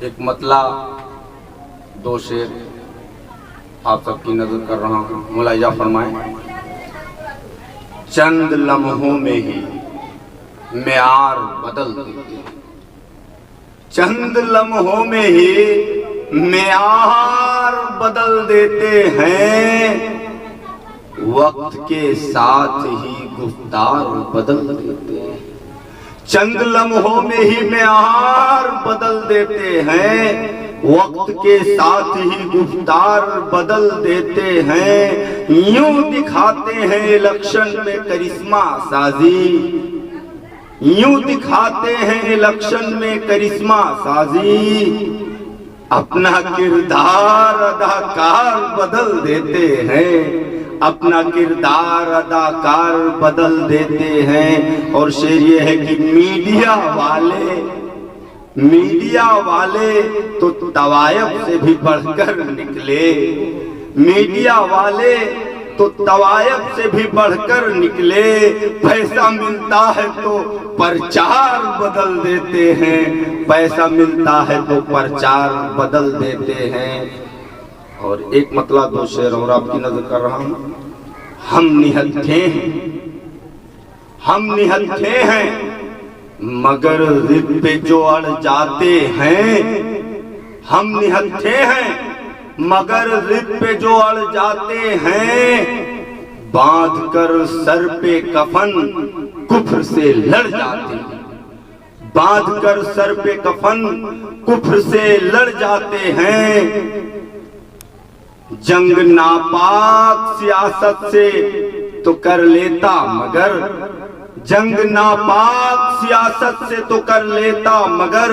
ایک مطلع دو شعر آپ سب کی نظر کر رہا ہوں، ملاحظہ فرمائیں۔ چند لمحوں میں ہی معیار بدل دیتے، چند لمحوں میں ہی معیار بدل دیتے ہیں، وقت کے ساتھ ہی گفتار بدل دیتے ہیں۔ چند لمحوں میں ہی معیار بدل دیتے ہیں، وقت کے ساتھ ہی گفتار بدل دیتے ہیں۔ یوں دکھاتے ہیں الیکشن میں کرشمہ سازی، یوں دکھاتے ہیں الیکشن میں کرشمہ سازی، اپنا کردار اداکار بدل دیتے ہیں، اپنا کردار اداکار بدل دیتے ہیں۔ اور شعر یہ ہے کہ میڈیا والے تو طوائف سے بھی بڑھ کر نکلے، میڈیا والے تو طوائف سے بھی بڑھ کر نکلے، پیسہ ملتا ہے تو پرچار بدل دیتے ہیں، پیسہ ملتا ہے تو پرچار بدل دیتے ہیں۔ اور ایک مطلع دو شعر اور آپ کی نظر کر رہا ہوں۔ ہم نہتھے ہیں، ہم نہتھے ہیں، مگر ضد پہ جو اڑ جاتے ہیں، ہم نہتھے ہیں مگر ضد پہ جو اڑ جاتے ہیں، باندھ کر سر پہ کفن کفر سے لڑ جاتے ہیں، باندھ کر سر پہ کفن کفر سے لڑ جاتے ہیں۔ جنگ ناپاک سیاست سے تو کر لیتا مگر، جنگ ناپاک سیاست سے تو کر لیتا مگر،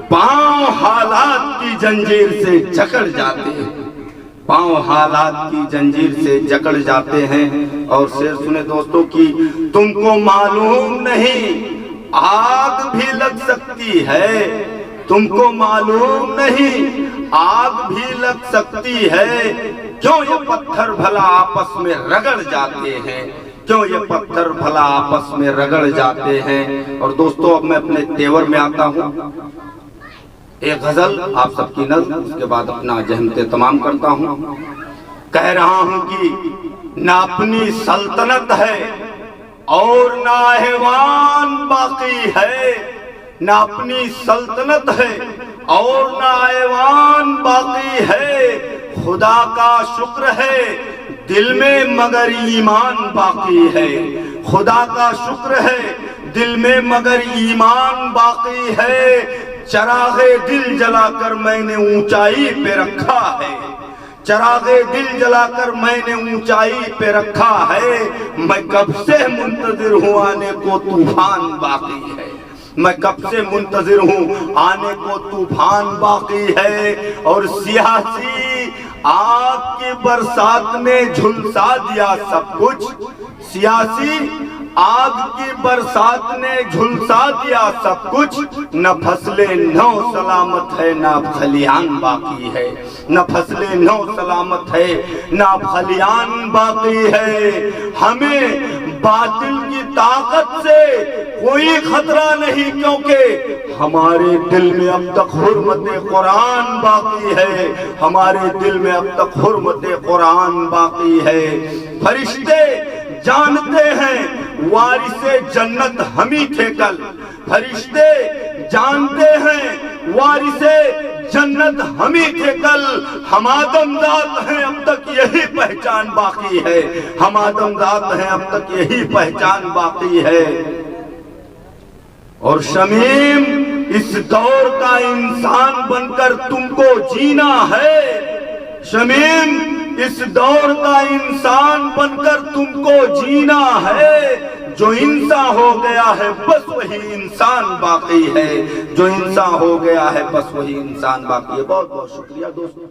پاؤں حالات کی جنجیر سے جکڑ جاتے ہیں، پاؤں حالات کی جنجیر سے جکڑ جاتے ہیں۔ اور شعر سنیں دوستوں کی، تم کو معلوم نہیں آگ بھی لگ سکتی ہے، تم کو معلوم نہیں آگ بھی لگ سکتی ہے، کیوں یہ پتھر بھلا آپس میں رگڑ جاتے ہیں، کیوں یہ پتھر بھلا آپس میں رگڑ جاتے ہیں۔ اور دوستو اب میں اپنے تیور میں آتا ہوں، ایک غزل آپ سب کی نظر، اس کے بعد اپنا جہمت تمام کرتا ہوں۔ کہہ رہا ہوں کہ نہ اپنی سلطنت ہے اور نہ ایوان باقی ہے، نہ اپنی سلطنت ہے اور نہ ایوان باقی ہے، خدا کا شکر ہے دل میں مگر ایمان باقی ہے، خدا کا شکر ہے دل میں مگر ایمان باقی ہے، چراغ دل جلا کر میں نے اونچائی پہ رکھا ہے، چراغ دل جلا کر میں نے اونچائی پہ رکھا ہے، میں کب سے منتظر ہوں آنے کو طوفان باقی ہے، میں کب سے منتظر ہوں آنے کو طوفان باقی ہے۔ اور سیاسی آگ کی برسات نے جھلسا دیا سب کچھ، سیاسی آگ کی برسات نے جھلسا دیا سب کچھ، نہ فصلیں نو سلامت ہے نہ کھلیان باقی ہے، نہ فصلیں نو سلامت ہے نہ کھلیان باقی ہے۔ ہمیں باطل کی طاقت سے کوئی خطرہ نہیں، کیونکہ ہمارے دل میں اب تک حرمت قرآن باقی ہے، ہمارے دل میں اب تک حرمت قرآن باقی ہے۔ فرشتے جانتے ہیں وارث جنت ہم ہی تھے کل، فرشتے جانتے ہیں وارث جنت ہم ہی تھے کل، ہم آدم ذات ہیں اب تک یہی پہچان باقی ہے، ہم آدم ذات ہیں اب تک یہی پہچان باقی ہے۔ اور شمیم اس دور کا انسان بن کر تم کو جینا ہے، شمیم اس دور کا انسان بن کر تم کو جینا ہے، جو انسان ہو گیا ہے بس وہی انسان باقی ہے، جو انسان ہو گیا ہے بس وہی انسان باقی ہے۔ بہت بہت شکریہ دوستو۔